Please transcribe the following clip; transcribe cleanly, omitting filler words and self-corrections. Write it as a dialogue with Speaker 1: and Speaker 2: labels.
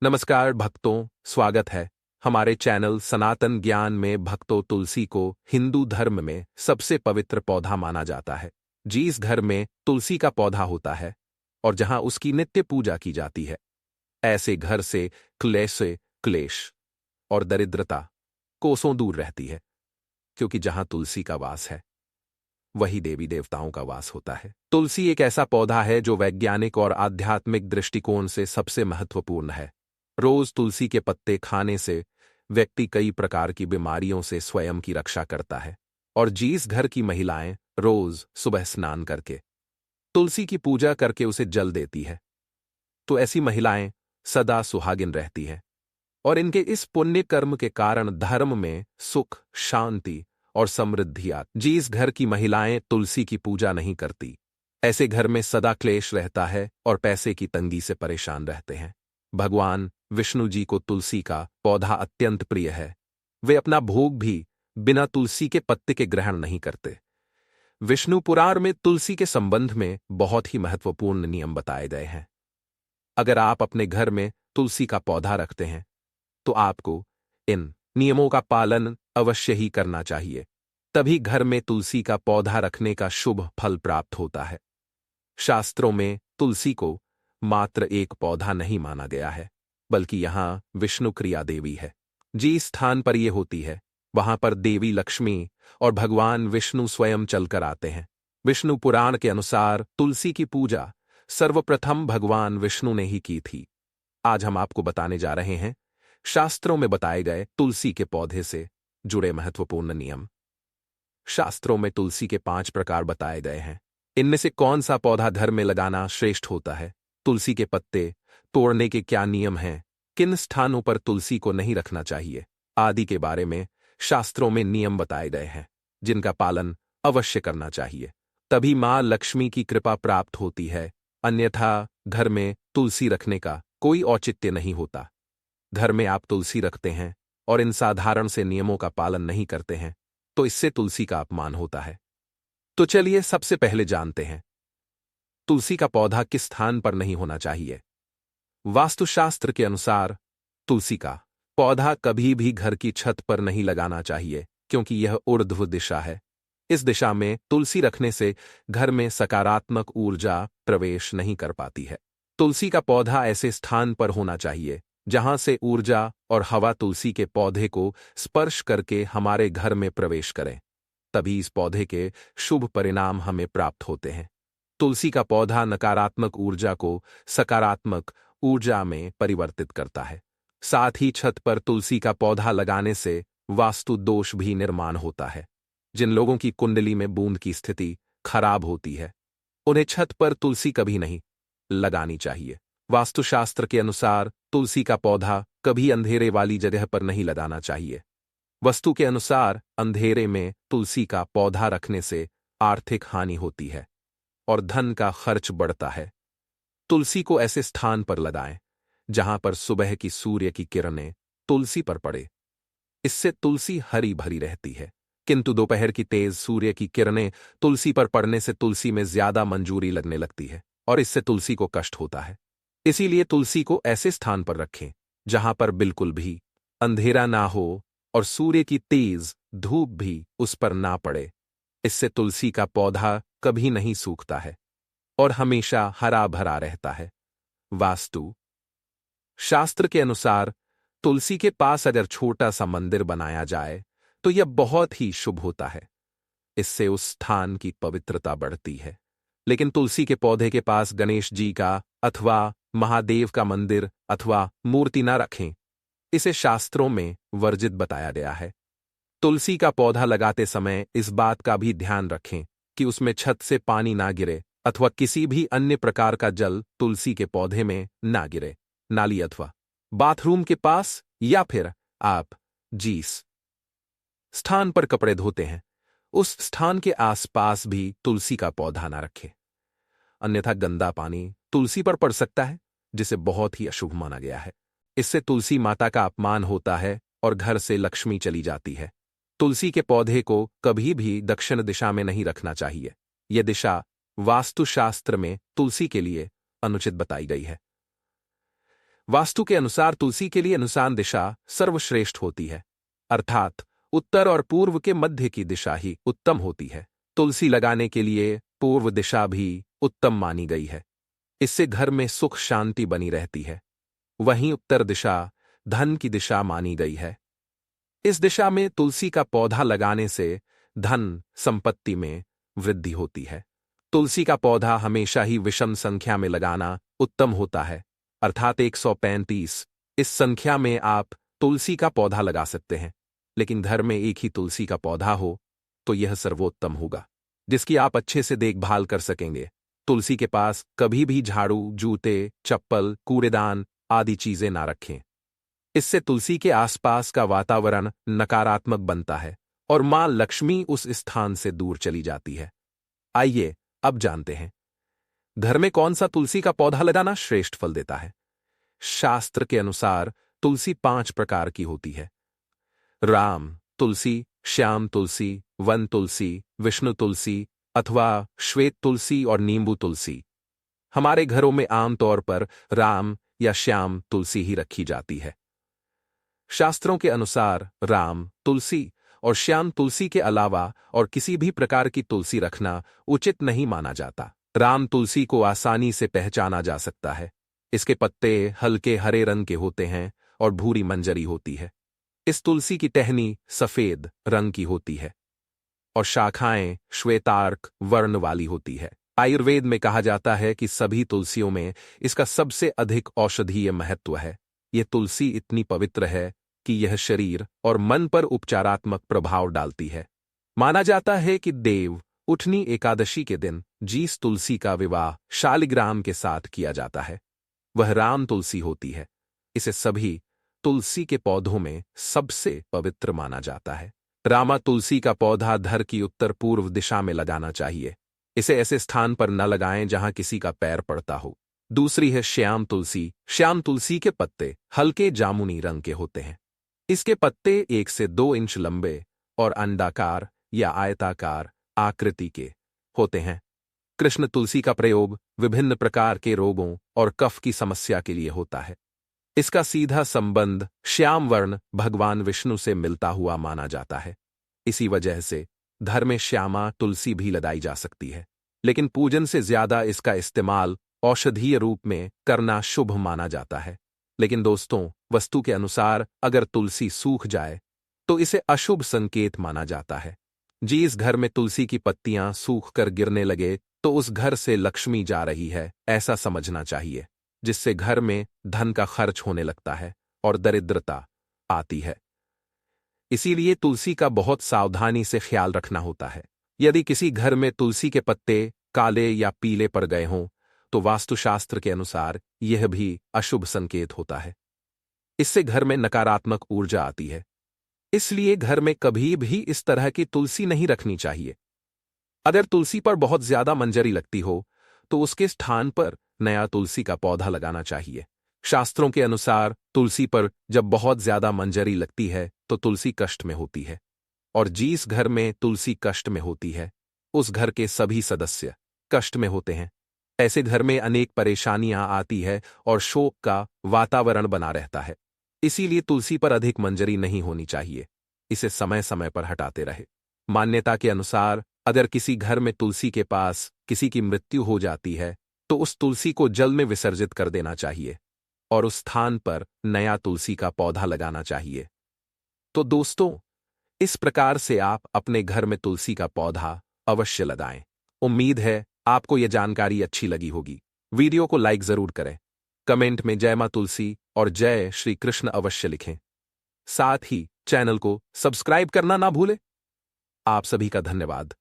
Speaker 1: नमस्कार भक्तों, स्वागत है हमारे चैनल सनातन ज्ञान में। भक्तों, तुलसी को हिंदू धर्म में सबसे पवित्र पौधा माना जाता है। जिस घर में तुलसी का पौधा होता है और जहां उसकी नित्य पूजा की जाती है, ऐसे घर से क्लेश और दरिद्रता कोसों दूर रहती है, क्योंकि जहां तुलसी का वास है वही देवी देवताओं का वास होता है। तुलसी एक ऐसा पौधा है जो वैज्ञानिक और आध्यात्मिक दृष्टिकोण से सबसे महत्वपूर्ण है। रोज तुलसी के पत्ते खाने से व्यक्ति कई प्रकार की बीमारियों से स्वयं की रक्षा करता है। और जिस घर की महिलाएं रोज सुबह स्नान करके तुलसी की पूजा करके उसे जल देती है, तो ऐसी महिलाएं सदा सुहागिन रहती हैं और इनके इस पुण्य कर्म के कारण धर्म में सुख, शांति और समृद्धि आती। जिस घर की महिलाएं तुलसी की पूजा नहीं करती, ऐसे घर में सदा क्लेश रहता है और पैसे की तंगी से परेशान रहते हैं। भगवान विष्णु जी को तुलसी का पौधा अत्यंत प्रिय है। वे अपना भोग भी बिना तुलसी के पत्ते के ग्रहण नहीं करते। विष्णु पुराण में तुलसी के संबंध में बहुत ही महत्वपूर्ण नियम बताए गए हैं। अगर आप अपने घर में तुलसी का पौधा रखते हैं तो आपको इन नियमों का पालन अवश्य ही करना चाहिए। तभी घर में तुलसी का पौधा रखने का शुभ फल प्राप्त होता है। शास्त्रों में तुलसी को मात्र एक पौधा नहीं माना गया है, बल्कि यहां विष्णु क्रिया देवी है। जिस स्थान पर यह होती है वहां पर देवी लक्ष्मी और भगवान विष्णु स्वयं चलकर आते हैं। विष्णु पुराण के अनुसार तुलसी की पूजा सर्वप्रथम भगवान विष्णु ने ही की थी। आज हम आपको बताने जा रहे हैं शास्त्रों में बताए गए तुलसी के पौधे से जुड़े महत्वपूर्ण नियम। शास्त्रों में तुलसी के 5 प्रकार बताए गए हैं। इनमें से कौन सा पौधा घर में लगाना श्रेष्ठ होता है, तुलसी के पत्ते तोड़ने के क्या नियम हैं, किन स्थानों पर तुलसी को नहीं रखना चाहिए आदि के बारे में शास्त्रों में नियम बताए गए हैं, जिनका पालन अवश्य करना चाहिए। तभी मां लक्ष्मी की कृपा प्राप्त होती है, अन्यथा घर में तुलसी रखने का कोई औचित्य नहीं होता। घर में आप तुलसी रखते हैं और इन साधारण से नियमों का पालन नहीं करते हैं तो इससे तुलसी का अपमान होता है। तो चलिए सबसे पहले जानते हैं तुलसी का पौधा किस स्थान पर नहीं होना चाहिए। वास्तुशास्त्र के अनुसार तुलसी का पौधा कभी भी घर की छत पर नहीं लगाना चाहिए, क्योंकि यह ऊर्ध्व दिशा है। इस दिशा में तुलसी रखने से घर में सकारात्मक ऊर्जा प्रवेश नहीं कर पाती है। तुलसी का पौधा ऐसे स्थान पर होना चाहिए जहां से ऊर्जा और हवा तुलसी के पौधे को स्पर्श करके हमारे घर में प्रवेश करें, तभी इस पौधे के शुभ परिणाम हमें प्राप्त होते हैं। तुलसी का पौधा नकारात्मक ऊर्जा को सकारात्मक ऊर्जा में परिवर्तित करता है। साथ ही छत पर तुलसी का पौधा लगाने से वास्तु दोष भी निर्माण होता है। जिन लोगों की कुंडली में बूंद की स्थिति खराब होती है, उन्हें छत पर तुलसी कभी नहीं लगानी चाहिए। वास्तुशास्त्र के अनुसार तुलसी का पौधा कभी अंधेरे वाली जगह पर नहीं लगाना चाहिए। वास्तु के अनुसार अंधेरे में तुलसी का पौधा रखने से आर्थिक हानि होती है और धन का खर्च बढ़ता है। तुलसी को ऐसे स्थान पर लगाएं जहां पर सुबह की सूर्य की किरणें तुलसी पर पड़े। इससे तुलसी हरी भरी रहती है, किंतु दोपहर की तेज सूर्य की किरणें तुलसी पर पड़ने से तुलसी में ज्यादा मंजूरी लगने लगती है और इससे तुलसी को कष्ट होता है। इसीलिए तुलसी को ऐसे स्थान पर रखें जहां पर बिल्कुल भी अंधेरा ना हो और सूर्य की तेज धूप भी उस पर ना पड़े। इससे तुलसी का पौधा कभी नहीं सूखता है और हमेशा हरा भरा रहता है। वास्तु शास्त्र के अनुसार तुलसी के पास अगर छोटा सा मंदिर बनाया जाए तो यह बहुत ही शुभ होता है। इससे उस स्थान की पवित्रता बढ़ती है। लेकिन तुलसी के पौधे के पास गणेश जी का अथवा महादेव का मंदिर अथवा मूर्ति न रखें। इसे शास्त्रों में वर्जित बताया गया है। तुलसी का पौधा लगाते समय इस बात का भी ध्यान रखें कि उसमें छत से पानी ना गिरे अथवा किसी भी अन्य प्रकार का जल तुलसी के पौधे में ना गिरे। नाली अथवा बाथरूम के पास या फिर आप जिस स्थान पर कपड़े धोते हैं उस स्थान के आसपास भी तुलसी का पौधा ना रखें, अन्यथा गंदा पानी तुलसी पर पड़ सकता है, जिसे बहुत ही अशुभ माना गया है। इससे तुलसी माता का अपमान होता है और घर से लक्ष्मी चली जाती है। तुलसी के पौधे को कभी भी दक्षिण दिशा में नहीं रखना चाहिए। यह दिशा वास्तुशास्त्र में तुलसी के लिए अनुचित बताई गई है। वास्तु के अनुसार तुलसी के लिए अनुसान दिशा सर्वश्रेष्ठ होती है, अर्थात उत्तर और पूर्व के मध्य की दिशा ही उत्तम होती है। तुलसी लगाने के लिए पूर्व दिशा भी उत्तम मानी गई है। इससे घर में सुख शांति बनी रहती है। वहीं उत्तर दिशा धन की दिशा मानी गई है। इस दिशा में तुलसी का पौधा लगाने से धन संपत्ति में वृद्धि होती है। तुलसी का पौधा हमेशा ही विषम संख्या में लगाना उत्तम होता है, अर्थात 135। इस संख्या में आप तुलसी का पौधा लगा सकते हैं, लेकिन घर में एक ही तुलसी का पौधा हो तो यह सर्वोत्तम होगा, जिसकी आप अच्छे से देखभाल कर सकेंगे। तुलसी के पास कभी भी झाड़ू, जूते, चप्पल, कूड़ेदान आदि चीजें ना रखें। इससे तुलसी के आसपास का वातावरण नकारात्मक बनता है और मां लक्ष्मी उस स्थान से दूर चली जाती है। आइए अब जानते हैं घर में कौन सा तुलसी का पौधा लगाना श्रेष्ठ फल देता है। शास्त्र के अनुसार तुलसी 5 प्रकार की होती है: राम तुलसी, श्याम तुलसी, वन तुलसी, विष्णु तुलसी अथवा श्वेत तुलसी और नींबू तुलसी। हमारे घरों में आमतौर पर राम या श्याम तुलसी ही रखी जाती है। शास्त्रों के अनुसार राम तुलसी और श्याम तुलसी के अलावा और किसी भी प्रकार की तुलसी रखना उचित नहीं माना जाता। राम तुलसी को आसानी से पहचाना जा सकता है। इसके पत्ते हल्के हरे रंग के होते हैं और भूरी मंजरी होती है। इस तुलसी की टहनी सफेद रंग की होती है और शाखाएं श्वेतार्क वर्ण वाली होती है। आयुर्वेद में कहा जाता है कि सभी तुलसियों में इसका सबसे अधिक औषधीय महत्व है। यह तुलसी इतनी पवित्र है कि यह शरीर और मन पर उपचारात्मक प्रभाव डालती है। माना जाता है कि देव उठनी एकादशी के दिन जिस तुलसी का विवाह शालिग्राम के साथ किया जाता है वह राम तुलसी होती है। इसे सभी तुलसी के पौधों में सबसे पवित्र माना जाता है। रामा तुलसी का पौधा घर की उत्तर पूर्व दिशा में लगाना चाहिए। इसे ऐसे स्थान पर न लगाएं जहां किसी का पैर पड़ता हो। दूसरी है श्याम तुलसी। श्याम तुलसी के पत्ते हल्के जामुनी रंग के होते हैं। इसके पत्ते 1 से 2 इंच लंबे और अंडाकार या आयताकार आकृति के होते हैं। कृष्ण तुलसी का प्रयोग विभिन्न प्रकार के रोगों और कफ की समस्या के लिए होता है। इसका सीधा संबंध श्याम वर्ण भगवान विष्णु से मिलता हुआ माना जाता है। इसी वजह से घर में श्यामा तुलसी भी लगाई जा सकती है, लेकिन पूजन से ज्यादा इसका इस्तेमाल औषधीय रूप में करना शुभ माना जाता है। लेकिन दोस्तों, वस्तु के अनुसार अगर तुलसी सूख जाए तो इसे अशुभ संकेत माना जाता है। जिस घर में तुलसी की पत्तियां सूख कर गिरने लगे तो उस घर से लक्ष्मी जा रही है ऐसा समझना चाहिए, जिससे घर में धन का खर्च होने लगता है और दरिद्रता आती है। इसीलिए तुलसी का बहुत सावधानी से ख्याल रखना होता है। यदि किसी घर में तुलसी के पत्ते काले या पीले पड़ गए हों तो वास्तुशास्त्र के अनुसार यह भी अशुभ संकेत होता है। इससे घर में नकारात्मक ऊर्जा आती है। इसलिए घर में कभी भी इस तरह की तुलसी नहीं रखनी चाहिए। अगर तुलसी पर बहुत ज्यादा मंजरी लगती हो तो उसके स्थान पर नया तुलसी का पौधा लगाना चाहिए। शास्त्रों के अनुसार तुलसी पर जब बहुत ज्यादा मंजरी लगती है तो तुलसी कष्ट में होती है, और जिस घर में तुलसी कष्ट में होती है उस घर के सभी सदस्य कष्ट में होते हैं। ऐसे घर में अनेक परेशानियां आती है और शोक का वातावरण बना रहता है। इसीलिए तुलसी पर अधिक मंजरी नहीं होनी चाहिए। इसे समय समय पर हटाते रहे। मान्यता के अनुसार अगर किसी घर में तुलसी के पास किसी की मृत्यु हो जाती है तो उस तुलसी को जल में विसर्जित कर देना चाहिए और उस स्थान पर नया तुलसी का पौधा लगाना चाहिए। तो दोस्तों, इस प्रकार से आप अपने घर में तुलसी का पौधा अवश्य लगाएं। उम्मीद है आपको यह जानकारी अच्छी लगी होगी। वीडियो को लाइक जरूर करें। कमेंट में जय मां तुलसी और जय श्री कृष्ण अवश्य लिखें। साथ ही चैनल को सब्सक्राइब करना ना भूलें। आप सभी का धन्यवाद।